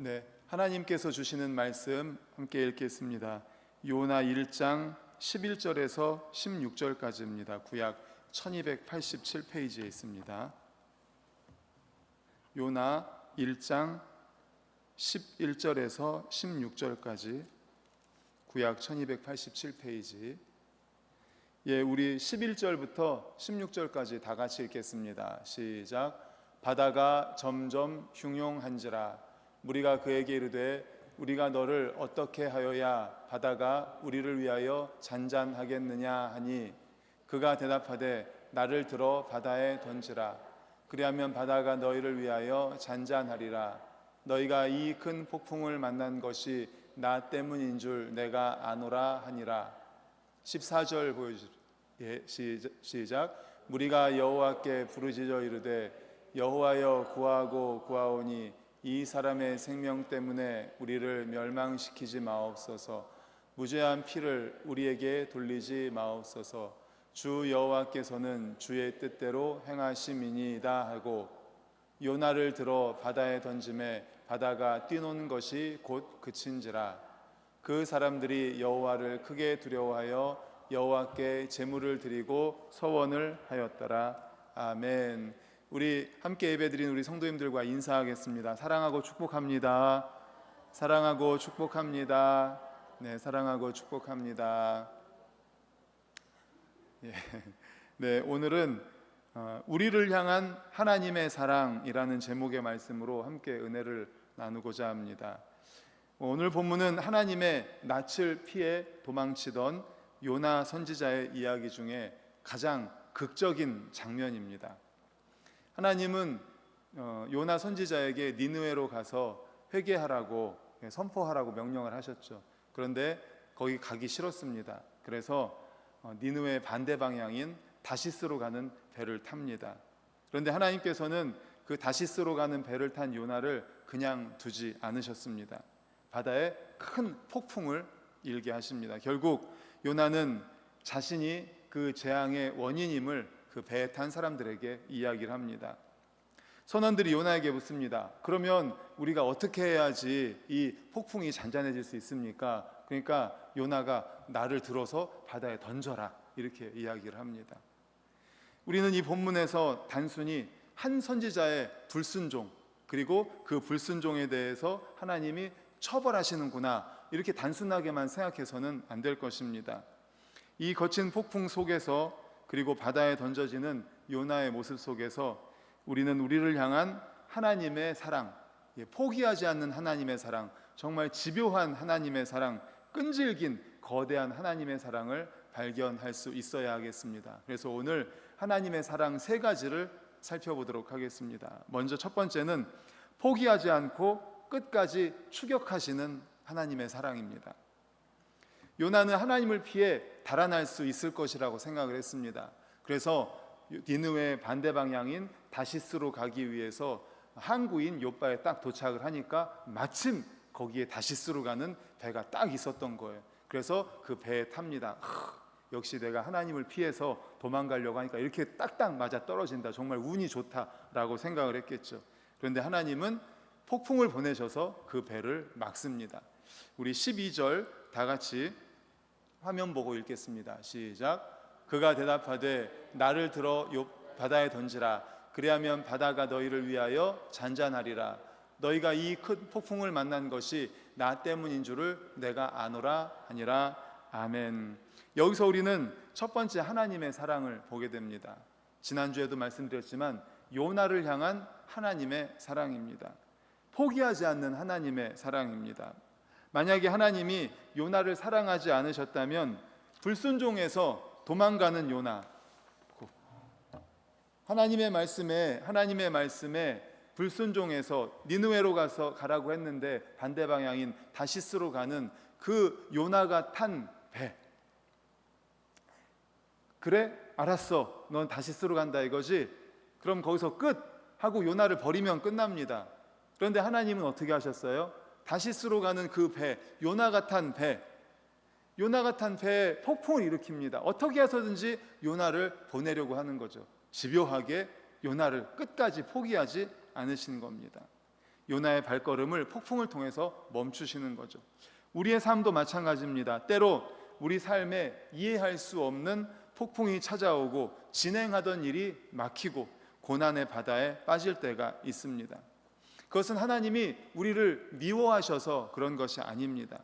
네, 하나님께서 주시는 말씀 함께 읽겠습니다. 요나 1장 11절에서 16절까지입니다. 구약 1287페이지에 있습니다. 요나 1장 11절에서 16절까지 구약 1287페이지. 우리 11절부터 16절까지 다 같이 읽겠습니다. 시작. 바다가 점점 흉용한지라 무리가 그에게 이르되 우리가 너를 어떻게 하여야 바다가 우리를 위하여 잔잔하겠느냐 하니 그가 대답하되 나를 들어 바다에 던지라. 그리하면 바다가 너희를 위하여 잔잔하리라. 너희가 이 큰 폭풍을 만난 것이 나 때문인 줄 내가 아노라 하니라. 14절 보여주세요. 시작. 무리가 여호와께 부르짖어 이르되 여호와여 구하고 구하오니 이 사람의 생명 때문에 우리를 멸망시키지 마옵소서. 무죄한 피를 우리에게 돌리지 마옵소서. 주 여호와께서는 주의 뜻대로 행하심이니이다 하고 요나를 들어 바다에 던짐에 바다가 뛰노는 것이 곧 그친지라. 그 사람들이 여호와를 크게 두려워하여 여호와께 제물을 드리고 서원을 하였더라. 아멘. 우리 함께 예배드린 우리 성도님들과 인사하겠습니다. 사랑하고 축복합니다. 사랑하고 축복합니다. 네, 사랑하고 축복합니다. 네, 오늘은 우리를 향한 하나님의 사랑이라는 제목의 말씀으로 함께 은혜를 나누고자 합니다. 오늘 본문은 하나님의 낯을 피해 도망치던 요나 선지자의 이야기 중에 가장 극적인 장면입니다. 하나님은 요나 선지자에게 니느웨로 가서 회개하라고 선포하라고 명령을 하셨죠. 그런데 거기 가기 싫었습니다. 그래서 니느웨 반대 방향인 다시스로 가는 배를 탑니다. 그런데 하나님께서는 그 다시스로 가는 배를 탄 요나를 그냥 두지 않으셨습니다. 바다에 큰 폭풍을 일게 하십니다. 결국 요나는 자신이 그 재앙의 원인임을 그 배에 탄 사람들에게 이야기를 합니다. 선원들이 요나에게 묻습니다. 그러면 우리가 어떻게 해야지 이 폭풍이 잔잔해질 수 있습니까? 그러니까 요나가 나를 들어서 바다에 던져라 이렇게 이야기를 합니다. 우리는 이 본문에서 단순히 한 선지자의 불순종 그리고 그 불순종에 대해서 하나님이 처벌하시는구나 이렇게 단순하게만 생각해서는 안 될 것입니다. 이 거친 폭풍 속에서 그리고 바다에 던져지는 요나의 모습 속에서 우리는 우리를 향한 하나님의 사랑, 포기하지 않는 하나님의 사랑, 정말 집요한 하나님의 사랑, 끈질긴 거대한 하나님의 사랑을 발견할 수 있어야 하겠습니다. 그래서 오늘 하나님의 사랑 세 가지를 살펴보도록 하겠습니다. 먼저 첫 번째는 포기하지 않고 끝까지 추격하시는 하나님의 사랑입니다. 요나는 하나님을 피해 달아날 수 있을 것이라고 생각을 했습니다. 그래서 니느웨 반대 방향인 다시스로 가기 위해서 항구인 욥바에 딱 도착을 하니까 마침 거기에 다시스로 가는 배가 딱 있었던 거예요. 그래서 그 배에 탑니다. 역시 내가 하나님을 피해서 도망가려고 하니까 이렇게 딱딱 맞아 떨어진다. 정말 운이 좋다라고 생각을 했겠죠. 그런데 하나님은 폭풍을 보내셔서 그 배를 막습니다. 우리 12절 다 같이 화면 보고 읽겠습니다. 시작. 그가 대답하되 나를 들어 바다에 던지라. 그리하면 바다가 너희를 위하여 잔잔하리라. 너희가 이 큰 폭풍을 만난 것이 나 때문인 줄을 내가 아노라 하니라. 아멘. 여기서 우리는 첫 번째 하나님의 사랑을 보게 됩니다. 지난주에도 말씀드렸지만 요나를 향한 하나님의 사랑입니다. 포기하지 않는 하나님의 사랑입니다. 만약에 하나님이 요나를 사랑하지 않으셨다면 불순종해서 도망가는 요나, 하나님의 말씀에 불순종해서 니느웨로 가라고 했는데 반대 방향인 다시스로 가는 그 요나가 탄 배. 그래? 알았어. 넌 다시스로 간다 이거지? 그럼 거기서 끝! 하고 요나를 버리면 끝납니다. 그런데 하나님은 어떻게 하셨어요? 다시스로 가는 그 배, 요나가 탄 배에 폭풍을 일으킵니다. 어떻게 해서든지 요나를 보내려고 하는 거죠. 집요하게 요나를 끝까지 포기하지 않으신 겁니다. 요나의 발걸음을 폭풍을 통해서 멈추시는 거죠. 우리의 삶도 마찬가지입니다. 때로 우리 삶에 이해할 수 없는 폭풍이 찾아오고 진행하던 일이 막히고 고난의 바다에 빠질 때가 있습니다. 그것은 하나님이 우리를 미워하셔서 그런 것이 아닙니다.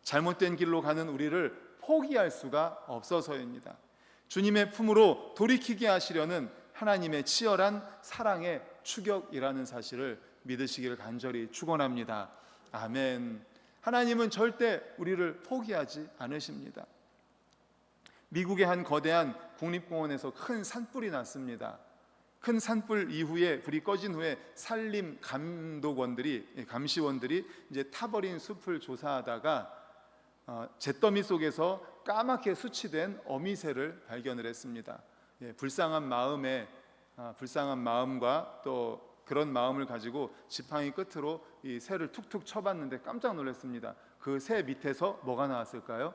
잘못된 길로 가는 우리를 포기할 수가 없어서입니다. 주님의 품으로 돌이키게 하시려는 하나님의 치열한 사랑의 추격이라는 사실을 믿으시기를 간절히 축원합니다. 아멘. 하나님은 절대 우리를 포기하지 않으십니다. 미국의 한 거대한 국립공원에서 큰 산불이 났습니다. 큰 산불 이후에, 불이 꺼진 후에 산림 감시원들이 이제 타버린 숲을 조사하다가 잿더미 속에서 까맣게 수치된 어미새를 발견을 했습니다. 불쌍한 마음과 또 그런 마음을 가지고 지팡이 끝으로 이 새를 툭툭 쳐봤는데 깜짝 놀랐습니다. 그 새 밑에서 뭐가 나왔을까요?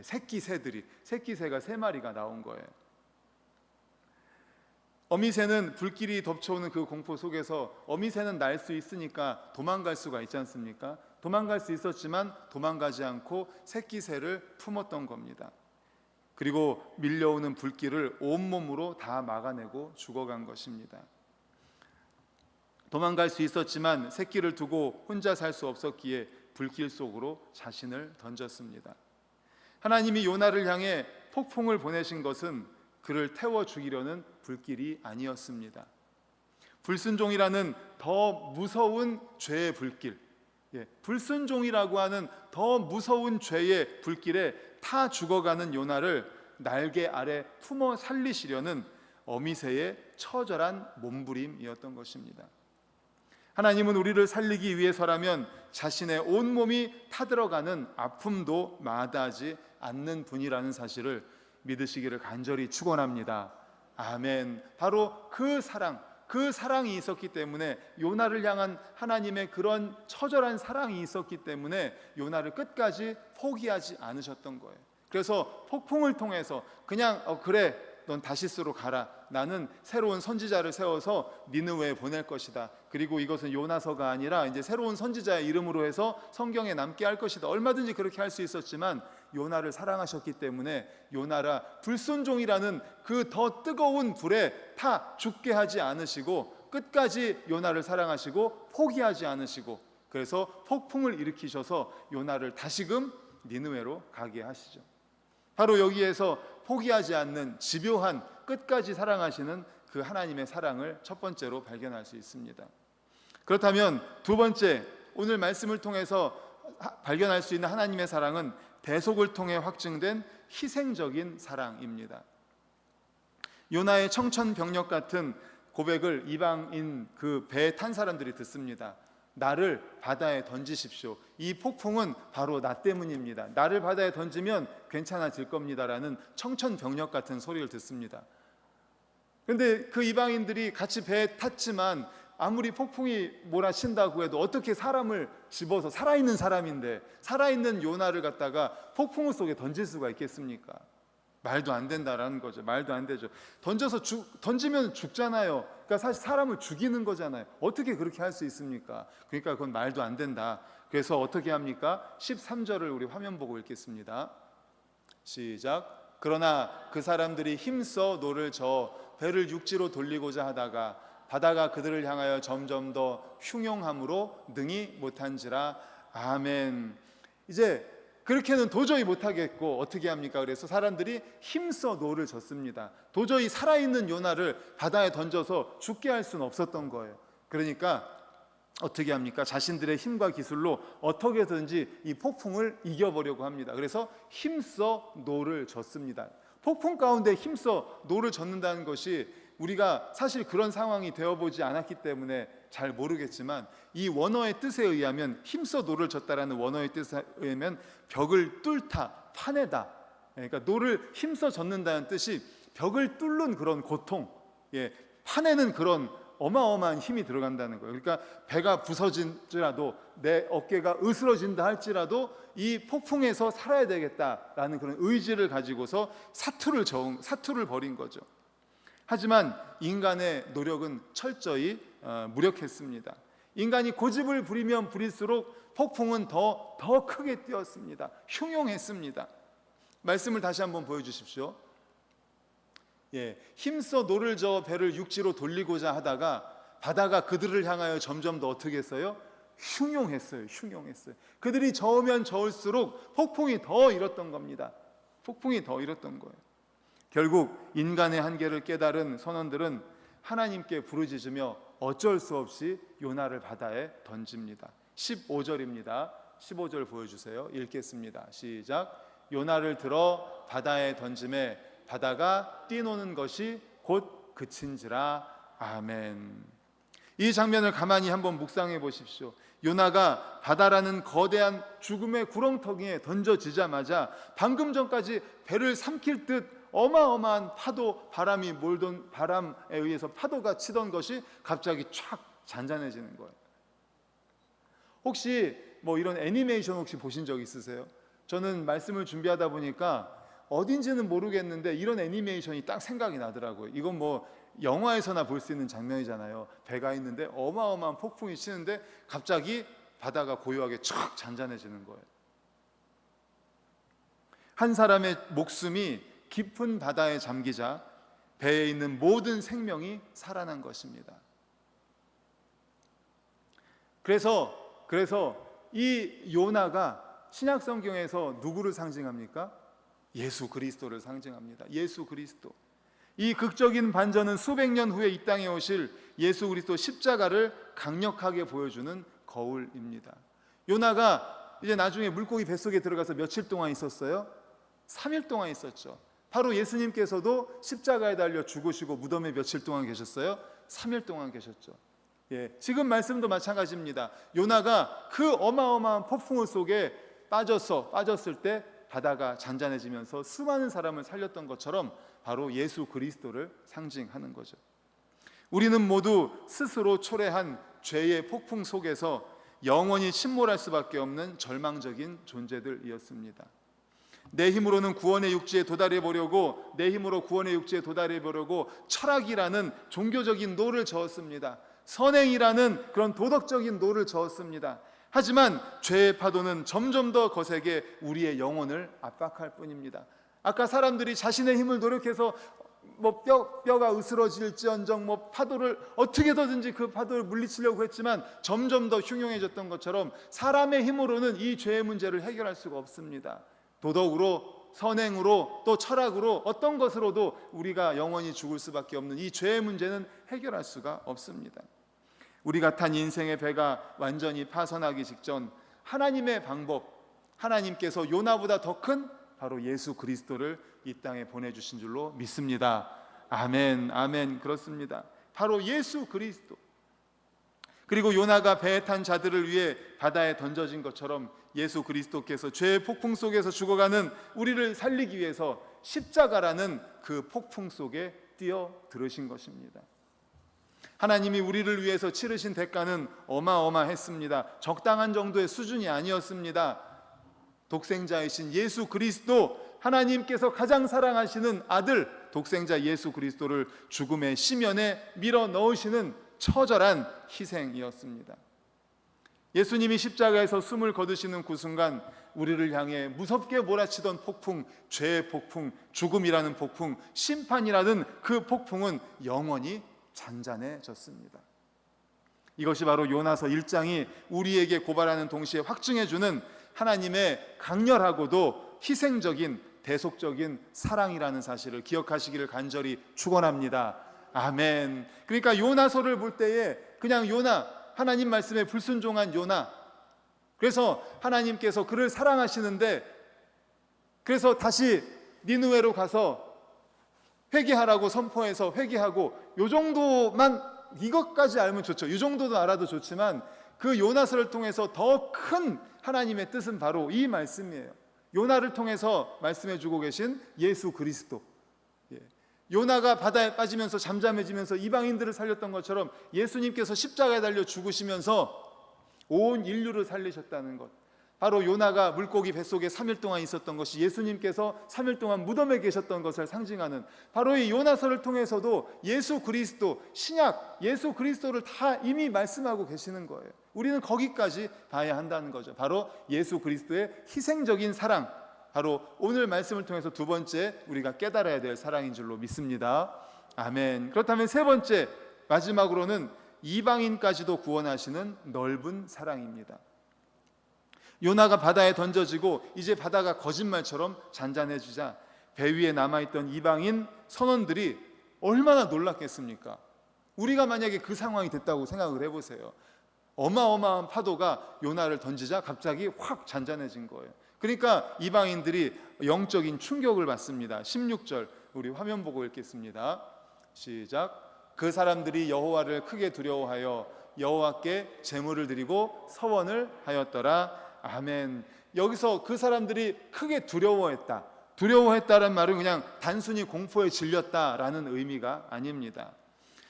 새끼새가 3마리가 나온 거예요. 어미새는 불길이 덮쳐오는 그 공포 속에서 어미새는 날 수 있으니까 도망갈 수가 있지 않습니까? 도망갈 수 있었지만 도망가지 않고 새끼새를 품었던 겁니다. 그리고 밀려오는 불길을 온몸으로 다 막아내고 죽어간 것입니다. 도망갈 수 있었지만 새끼를 두고 혼자 살 수 없었기에 불길 속으로 자신을 던졌습니다. 하나님이 요나를 향해 폭풍을 보내신 것은 그를 태워 죽이려는 불길이 아니었습니다. 불순종이라는 더 무서운 죄의 불길, 불순종이라고 하는 더 무서운 죄의 불길에 타 죽어가는 요나를 날개 아래 품어 살리시려는 어미새의 처절한 몸부림이었던 것입니다. 하나님은 우리를 살리기 위해서라면 자신의 온몸이 타들어가는 아픔도 마다하지 않는 분이라는 사실을 믿으시기를 간절히 축원합니다. 아멘. 바로 그 사랑이 있었기 때문에, 요나를 향한 하나님의 그런 처절한 사랑이 있었기 때문에 요나를 끝까지 포기하지 않으셨던 거예요. 그래서 폭풍을 통해서 그냥 그래, 넌 다시스로 가라. 나는 새로운 선지자를 세워서 니느웨에 보낼 것이다. 그리고 이것은 요나서가 아니라 이제 새로운 선지자의 이름으로 해서 성경에 남게 할 것이다. 얼마든지 그렇게 할 수 있었지만 요나를 사랑하셨기 때문에 요나라 불순종이라는 그 더 뜨거운 불에 타 죽게 하지 않으시고 끝까지 요나를 사랑하시고 포기하지 않으시고, 그래서 폭풍을 일으키셔서 요나를 다시금 니느웨로 가게 하시죠. 바로 여기에서 포기하지 않는 집요한 끝까지 사랑하시는 그 하나님의 사랑을 첫 번째로 발견할 수 있습니다. 그렇다면 두 번째, 오늘 말씀을 통해서 발견할 수 있는 하나님의 사랑은 대속을 통해 확증된 희생적인 사랑입니다. 요나의 청천벽력 같은 고백을 이방인 그 배에 탄 사람들이 듣습니다. 나를 바다에 던지십시오. 이 폭풍은 바로 나 때문입니다. 나를 바다에 던지면 괜찮아질 겁니다라는 청천벽력 같은 소리를 듣습니다. 그런데 그 이방인들이 같이 배에 탔지만 아무리 폭풍이 몰아친다고 해도 어떻게 사람을 집어서, 살아있는 사람인데 살아있는 요나를 갖다가 폭풍 속에 던질 수가 있겠습니까? 말도 안 된다라는 거죠. 말도 안 되죠. 던지면 죽잖아요. 그러니까 사실 사람을 죽이는 거잖아요. 어떻게 그렇게 할 수 있습니까? 그러니까 그건 말도 안 된다. 그래서 어떻게 합니까? 13절을 우리 화면 보고 읽겠습니다. 시작. 그러나 그 사람들이 힘써 노를 저어 배를 육지로 돌리고자 하다가 바다가 그들을 향하여 점점 더 흉용함으로 능히 못한지라. 아멘. 이제 그렇게는 도저히 못하겠고 어떻게 합니까? 그래서 사람들이 힘써 노를 젓습니다. 도저히 살아있는 요나를 바다에 던져서 죽게 할 수는 없었던 거예요. 그러니까 어떻게 합니까? 자신들의 힘과 기술로 어떻게든지 이 폭풍을 이겨보려고 합니다. 그래서 힘써 노를 젓습니다. 폭풍 가운데 힘써 노를 젓는다는 것이, 우리가 사실 그런 상황이 되어보지 않았기 때문에 잘 모르겠지만, 이 원어의 뜻에 의하면 힘써 노를 젓다라는 원어의 뜻에 의하면 벽을 뚫다, 파내다, 그러니까 노를 힘써 젓는다는 뜻이 벽을 뚫는 그런 고통, 파내는 그런 어마어마한 힘이 들어간다는 거예요. 그러니까 배가 부서질지라도, 내 어깨가 으스러진다 할지라도 이 폭풍에서 살아야 되겠다라는 그런 의지를 가지고서 사투를 벌인 거죠. 하지만 인간의 노력은 철저히 무력했습니다. 인간이 고집을 부리면 부릴수록 폭풍은 더 크게 뛰었습니다. 흉용했습니다. 말씀을 다시 한번 보여주십시오. 힘써 노를 저어 배를 육지로 돌리고자 하다가 바다가 그들을 향하여 점점 더 어떻게 했어요? 흉용했어요. 그들이 저으면 저을수록 폭풍이 더 일었던 겁니다. 폭풍이 더 일었던 거예요. 결국 인간의 한계를 깨달은 선원들은 하나님께 부르짖으며 어쩔 수 없이 요나를 바다에 던집니다. 15절입니다. 15절 보여주세요. 읽겠습니다. 시작. 요나를 들어 바다에 던짐에 바다가 뛰노는 것이 곧 그친지라. 아멘. 이 장면을 가만히 한번 묵상해 보십시오. 요나가 바다라는 거대한 죽음의 구렁텅이에 던져지자마자 방금 전까지 배를 삼킬 듯 어마어마한 파도, 바람에 의해서 파도가 치던 것이 갑자기 촥 잔잔해지는 거예요. 혹시 이런 애니메이션 혹시 보신 적 있으세요? 저는 말씀을 준비하다 보니까 어딘지는 모르겠는데 이런 애니메이션이 딱 생각이 나더라고요. 이건 영화에서나 볼 수 있는 장면이잖아요. 배가 있는데 어마어마한 폭풍이 치는데 갑자기 바다가 고요하게 촥 잔잔해지는 거예요. 한 사람의 목숨이 깊은 바다에 잠기자 배에 있는 모든 생명이 살아난 것입니다. 그래서 이 요나가 신약 성경에서 누구를 상징합니까? 예수 그리스도를 상징합니다. 예수 그리스도. 이 극적인 반전은 수백 년 후에 이 땅에 오실 예수 그리스도 십자가를 강력하게 보여주는 거울입니다. 요나가 이제 나중에 물고기 뱃속에 들어가서 며칠 동안 있었어요? 3일 동안 있었죠. 바로 예수님께서도 십자가에 달려 죽으시고 무덤에 며칠 동안 계셨어요? 3일 동안 계셨죠. 지금 말씀도 마찬가지입니다. 요나가 그 어마어마한 폭풍 속에 빠졌을 때 바다가 잔잔해지면서 수많은 사람을 살렸던 것처럼 바로 예수 그리스도를 상징하는 거죠. 우리는 모두 스스로 초래한 죄의 폭풍 속에서 영원히 침몰할 수밖에 없는 절망적인 존재들이었습니다. 내 힘으로는 구원의 육지에 도달해 보려고 철학이라는 종교적인 노를 저었습니다. 선행이라는 그런 도덕적인 노를 저었습니다. 하지만 죄의 파도는 점점 더 거세게 우리의 영혼을 압박할 뿐입니다. 아까 사람들이 자신의 힘을 노력해서 뼈가 으스러질지언정 파도를 어떻게든지 그 파도를 물리치려고 했지만 점점 더 흉흉해졌던 것처럼 사람의 힘으로는 이 죄의 문제를 해결할 수가 없습니다. 도덕으로, 선행으로, 또 철학으로, 어떤 것으로도 우리가 영원히 죽을 수밖에 없는 이 죄의 문제는 해결할 수가 없습니다. 우리가 탄 인생의 배가 완전히 파선하기 직전 하나님의 방법, 하나님께서 요나보다 더 큰 바로 예수 그리스도를 이 땅에 보내주신 줄로 믿습니다. 아멘, 아멘. 그렇습니다. 바로 예수 그리스도. 그리고 요나가 배에 탄 자들을 위해 바다에 던져진 것처럼 예수 그리스도께서 죄의 폭풍 속에서 죽어가는 우리를 살리기 위해서 십자가라는 그 폭풍 속에 뛰어들으신 것입니다. 하나님이 우리를 위해서 치르신 대가는 어마어마했습니다. 적당한 정도의 수준이 아니었습니다. 독생자이신 예수 그리스도, 하나님께서 가장 사랑하시는 아들 독생자 예수 그리스도를 죽음의 심연에 밀어 넣으시는 처절한 희생이었습니다. 예수님이 십자가에서 숨을 거두시는 그 순간 우리를 향해 무섭게 몰아치던 폭풍, 죄의 폭풍, 죽음이라는 폭풍, 심판이라는 그 폭풍은 영원히 잔잔해졌습니다. 이것이 바로 요나서 1장이 우리에게 고발하는 동시에 확증해주는 하나님의 강렬하고도 희생적인 대속적인 사랑이라는 사실을 기억하시기를 간절히 축원합니다. 아멘. 그러니까 요나서를 볼 때에 그냥 요나, 하나님 말씀에 불순종한 요나, 그래서 하나님께서 그를 사랑하시는데 그래서 다시 니느웨로 가서 회개하라고 선포해서 회개하고, 요 정도만, 이것까지 알면 좋죠. 이 정도도 알아도 좋지만 그 요나서를 통해서 더 큰 하나님의 뜻은 바로 이 말씀이에요. 요나를 통해서 말씀해주고 계신 예수 그리스도. 요나가 바다에 빠지면서 잠잠해지면서 이방인들을 살렸던 것처럼 예수님께서 십자가에 달려 죽으시면서 온 인류를 살리셨다는 것, 바로 요나가 물고기 뱃속에 3일 동안 있었던 것이 예수님께서 3일 동안 무덤에 계셨던 것을 상징하는, 바로 이 요나서를 통해서도 예수 그리스도, 신약 예수 그리스도를 다 이미 말씀하고 계시는 거예요. 우리는 거기까지 봐야 한다는 거죠. 바로 예수 그리스도의 희생적인 사랑, 바로 오늘 말씀을 통해서 두 번째 우리가 깨달아야 될 사랑인 줄로 믿습니다. 아멘. 그렇다면 세 번째, 마지막으로는 이방인까지도 구원하시는 넓은 사랑입니다. 요나가 바다에 던져지고 이제 바다가 거짓말처럼 잔잔해지자 배 위에 남아있던 이방인 선원들이 얼마나 놀랐겠습니까? 우리가 만약에 그 상황이 됐다고 생각을 해보세요. 어마어마한 파도가 요나를 던지자 갑자기 확 잔잔해진 거예요. 그러니까 이방인들이 영적인 충격을 받습니다. 16절 우리 화면 보고 읽겠습니다. 시작. 그 사람들이 여호와를 크게 두려워하여 여호와께 제물을 드리고 서원을 하였더라. 아멘. 여기서 그 사람들이 크게 두려워했다라는 말은 그냥 단순히 공포에 질렸다라는 의미가 아닙니다.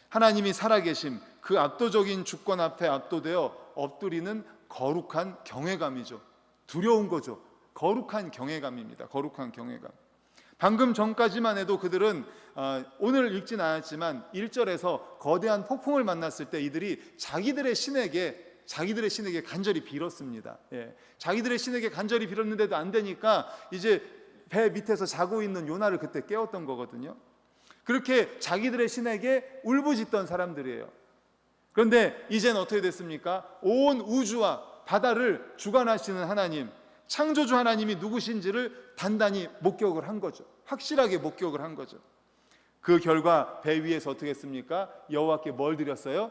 하나님이 살아계심, 그 압도적인 주권 앞에 압도되어 엎드리는 거룩한 경외감이죠. 두려운 거죠. 거룩한 경외감입니다. 거룩한 경외감. 방금 전까지만 해도 그들은 오늘 읽진 않았지만 1절에서 거대한 폭풍을 만났을 때 이들이 자기들의 신에게 간절히 빌었습니다. 자기들의 신에게 간절히 빌었는데도 안 되니까 이제 배 밑에서 자고 있는 요나를 그때 깨웠던 거거든요. 그렇게 자기들의 신에게 울부짖던 사람들이에요. 그런데 이제는 어떻게 됐습니까? 온 우주와 바다를 주관하시는 하나님, 창조주 하나님이 누구신지를 단단히 목격을 한 거죠. 확실하게 목격을 한 거죠. 그 결과 배 위에서 어떻게 했습니까? 여호와께 뭘 드렸어요?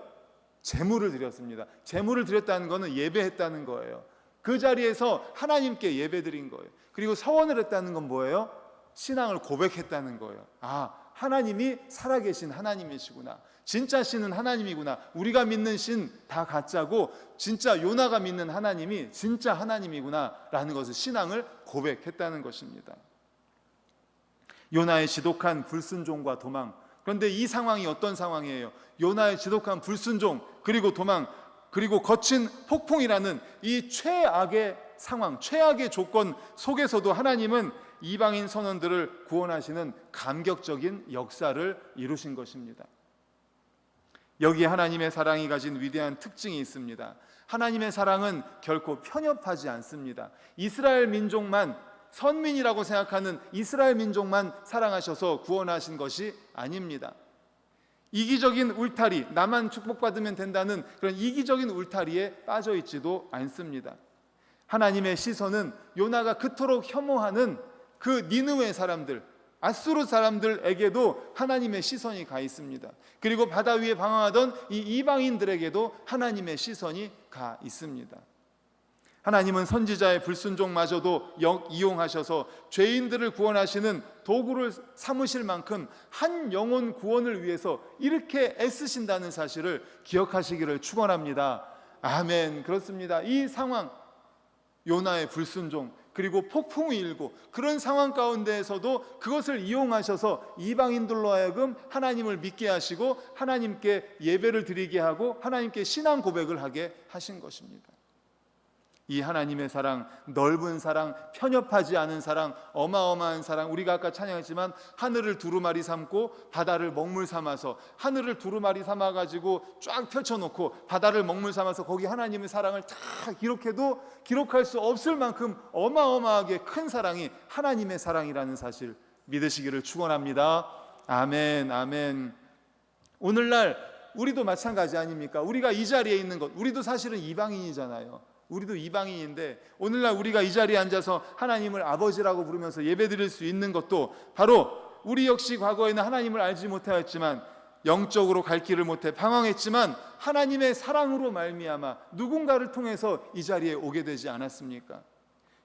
제물을 드렸습니다. 제물을 드렸다는 것은 예배했다는 거예요. 그 자리에서 하나님께 예배드린 거예요. 그리고 서원을 했다는 건 뭐예요? 신앙을 고백했다는 거예요. 아, 하나님이 살아계신 하나님이시구나. 진짜 신은 하나님이구나. 우리가 믿는 신 다 가짜고 진짜 요나가 믿는 하나님이 진짜 하나님이구나 라는 것을 신앙을 고백했다는 것입니다. 요나의 지독한 불순종과 도망. 그런데 이 상황이 어떤 상황이에요? 요나의 지독한 불순종, 그리고 도망, 그리고 거친 폭풍이라는 이 최악의 상황, 최악의 조건 속에서도 하나님은 이방인 선원들을 구원하시는 감격적인 역사를 이루신 것입니다. 여기에 하나님의 사랑이 가진 위대한 특징이 있습니다. 하나님의 사랑은 결코 편협하지 않습니다. 이스라엘 민족만, 선민이라고 생각하는 이스라엘 민족만 사랑하셔서 구원하신 것이 아닙니다. 이기적인 울타리, 나만 축복받으면 된다는 그런 이기적인 울타리에 빠져 있지도 않습니다. 하나님의 시선은 요나가 그토록 혐오하는 그 니느웨 사람들, 아수르 사람들에게도 하나님의 시선이 가 있습니다. 그리고 바다 위에 방황하던 이 이방인들에게도 하나님의 시선이 가 있습니다. 하나님은 선지자의 불순종마저도 이용하셔서 죄인들을 구원하시는 도구를 삼으실 만큼 한 영혼 구원을 위해서 이렇게 애쓰신다는 사실을 기억하시기를 축원합니다. 아멘. 그렇습니다. 이 상황, 요나의 불순종, 그리고 폭풍이 일고 그런 상황 가운데에서도 그것을 이용하셔서 이방인들로 하여금 하나님을 믿게 하시고 하나님께 예배를 드리게 하고 하나님께 신앙 고백을 하게 하신 것입니다. 이 하나님의 사랑, 넓은 사랑, 편협하지 않은 사랑, 어마어마한 사랑, 우리가 아까 찬양했지만 하늘을 두루마리 삼고 바다를 먹물 삼아서, 하늘을 두루마리 삼아가지고 쫙 펼쳐놓고 바다를 먹물 삼아서 거기 하나님의 사랑을 다 기록해도 기록할 수 없을 만큼 어마어마하게 큰 사랑이 하나님의 사랑이라는 사실 믿으시기를 축원합니다. 아멘, 아멘. 오늘날 우리도 마찬가지 아닙니까? 우리가 이 자리에 있는 것, 우리도 사실은 이방인이잖아요. 우리도 이방인인데 오늘날 우리가 이 자리에 앉아서 하나님을 아버지라고 부르면서 예배드릴 수 있는 것도 바로 우리 역시 과거에는 하나님을 알지 못하였지만 영적으로 갈 길을 못해 방황했지만 하나님의 사랑으로 말미암아 누군가를 통해서 이 자리에 오게 되지 않았습니까?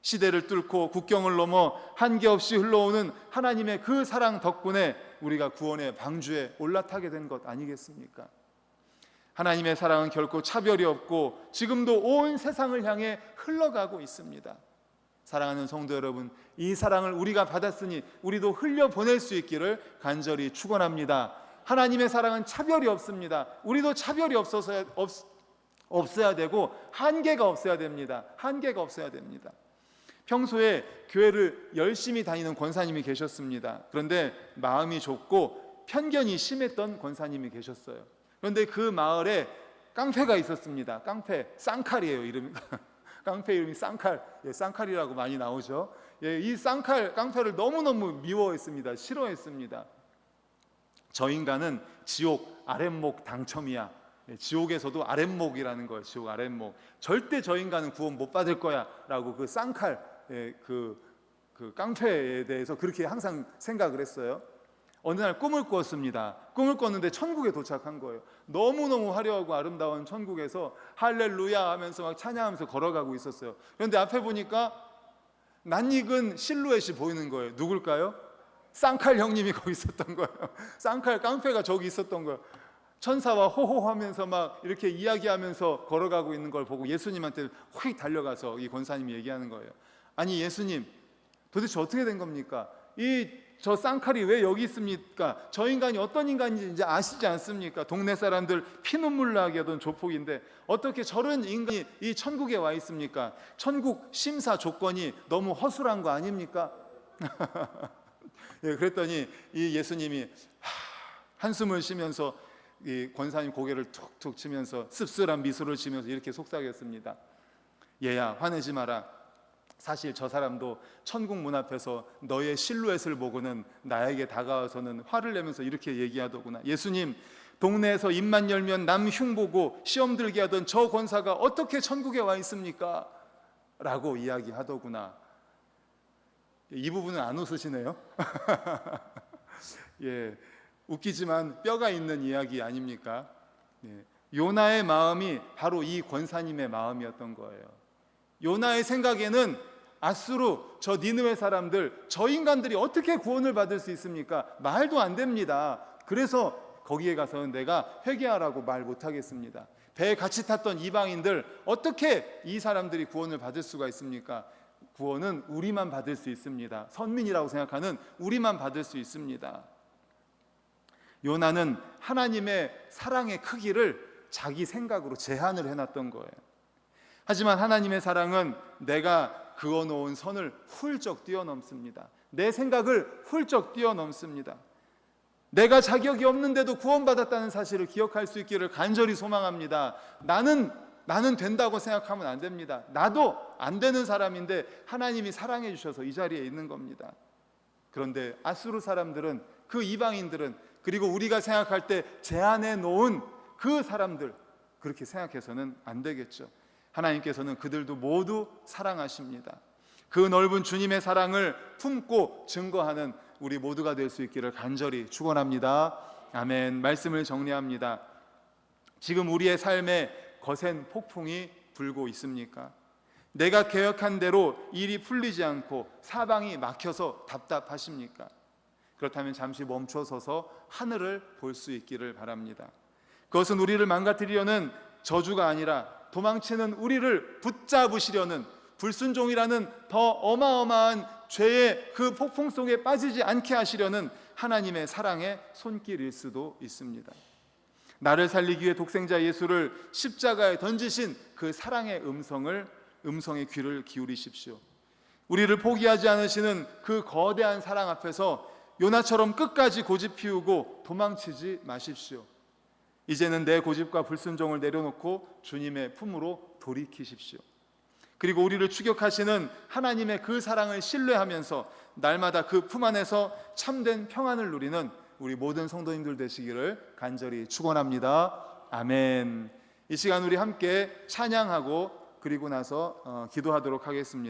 시대를 뚫고 국경을 넘어 한계 없이 흘러오는 하나님의 그 사랑 덕분에 우리가 구원의 방주에 올라타게 된 것 아니겠습니까? 하나님의 사랑은 결코 차별이 없고 지금도 온 세상을 향해 흘러가고 있습니다. 사랑하는 성도 여러분, 이 사랑을 우리가 받았으니 우리도 흘려보낼 수 있기를 간절히 축원합니다. 하나님의 사랑은 차별이 없습니다. 우리도 차별이 없어야 되고 한계가 없어야 됩니다. 한계가 없어야 됩니다. 평소에 교회를 열심히 다니는 권사님이 계셨습니다. 그런데 마음이 좁고 편견이 심했던 권사님이 계셨어요. 그런데 그 마을에 깡패가 있었습니다. 깡패, 쌍칼이에요, 이름이. 깡패 이름이 쌍칼. 예, 쌍칼이라고 많이 나오죠. 예, 이 깡패를 너무너무 미워했습니다. 싫어했습니다. 저 인간은 지옥 아랫목 당첨이야. 예, 지옥에서도 아랫목이라는 거예요. 지옥 아랫목. 절대 저 인간은 구원 못 받을 거야 라고 그 쌍칼, 그 깡패에 대해서 그렇게 항상 생각을 했어요. 어느 날 꿈을 꿨습니다. 꿈을 꿨는데 천국에 도착한 거예요. 너무너무 화려하고 아름다운 천국에서 할렐루야 하면서 막 찬양하면서 걸어가고 있었어요. 그런데 앞에 보니까 낯익은 실루엣이 보이는 거예요. 누굴까요? 쌍칼 형님이 거기 있었던 거예요. 쌍칼 깡패가 저기 있었던 거예요. 천사와 호호하면서 막 이렇게 이야기하면서 걸어가고 있는 걸 보고 예수님한테 휙 달려가서 이 권사님이 얘기하는 거예요. 아니 예수님, 도대체 어떻게 된 겁니까? 저 쌍칼이 왜 여기 있습니까? 저 인간이 어떤 인간인지 이제 아시지 않습니까? 동네 사람들 피눈물 나게 하던 조폭인데 어떻게 저런 인간이 이 천국에 와 있습니까? 천국 심사 조건이 너무 허술한 거 아닙니까? 예, 그랬더니 이 예수님이 한숨을 쉬면서 이 권사님 고개를 툭툭 치면서 씁쓸한 미소를 지면서 이렇게 속삭였습니다. 얘야, 화내지 마라. 사실 저 사람도 천국 문 앞에서 너의 실루엣을 보고는 나에게 다가와서는 화를 내면서 이렇게 얘기하더구나. 예수님, 동네에서 입만 열면 남 흉보고 시험 들게 하던 저 권사가 어떻게 천국에 와 있습니까? 라고 이야기하더구나. 이 부분은 안 웃으시네요. 예, 웃기지만 뼈가 있는 이야기 아닙니까? 예, 요나의 마음이 바로 이 권사님의 마음이었던 거예요. 요나의 생각에는 아수르, 저 니느웨 사람들, 저 인간들이 어떻게 구원을 받을 수 있습니까? 말도 안 됩니다. 그래서 거기에 가서는 내가 회개하라고 말 못하겠습니다. 배에 같이 탔던 이방인들, 어떻게 이 사람들이 구원을 받을 수가 있습니까? 구원은 우리만 받을 수 있습니다. 선민이라고 생각하는 우리만 받을 수 있습니다. 요나는 하나님의 사랑의 크기를 자기 생각으로 제한을 해놨던 거예요. 하지만 하나님의 사랑은 내가 그어놓은 선을 훌쩍 뛰어넘습니다. 내 생각을 훌쩍 뛰어넘습니다. 내가 자격이 없는데도 구원받았다는 사실을 기억할 수 있기를 간절히 소망합니다. 나는 된다고 생각하면 안 됩니다. 나도 안 되는 사람인데 하나님이 사랑해 주셔서 이 자리에 있는 겁니다. 그런데 아수르 사람들은, 그 이방인들은, 그리고 우리가 생각할 때 제한해 놓은 그 사람들, 그렇게 생각해서는 안 되겠죠. 하나님께서는 그들도 모두 사랑하십니다. 그 넓은 주님의 사랑을 품고 증거하는 우리 모두가 될 수 있기를 간절히 축원합니다. 아멘. 말씀을 정리합니다. 지금 우리의 삶에 거센 폭풍이 불고 있습니까? 내가 계획한 대로 일이 풀리지 않고 사방이 막혀서 답답하십니까? 그렇다면 잠시 멈춰서서 하늘을 볼 수 있기를 바랍니다. 그것은 우리를 망가뜨리려는 저주가 아니라 도망치는 우리를 붙잡으시려는, 불순종이라는 더 어마어마한 죄의 그 폭풍 속에 빠지지 않게 하시려는 하나님의 사랑의 손길일 수도 있습니다. 나를 살리기 위해 독생자 예수를 십자가에 던지신 그 사랑의 음성의 귀를 기울이십시오. 우리를 포기하지 않으시는 그 거대한 사랑 앞에서 요나처럼 끝까지 고집 피우고 도망치지 마십시오. 이제는 내 고집과 불순종을 내려놓고 주님의 품으로 돌이키십시오. 그리고 우리를 추격하시는 하나님의 그 사랑을 신뢰하면서 날마다 그 품 안에서 참된 평안을 누리는 우리 모든 성도님들 되시기를 간절히 축원합니다. 아멘. 이 시간 우리 함께 찬양하고 그리고 나서 기도하도록 하겠습니다.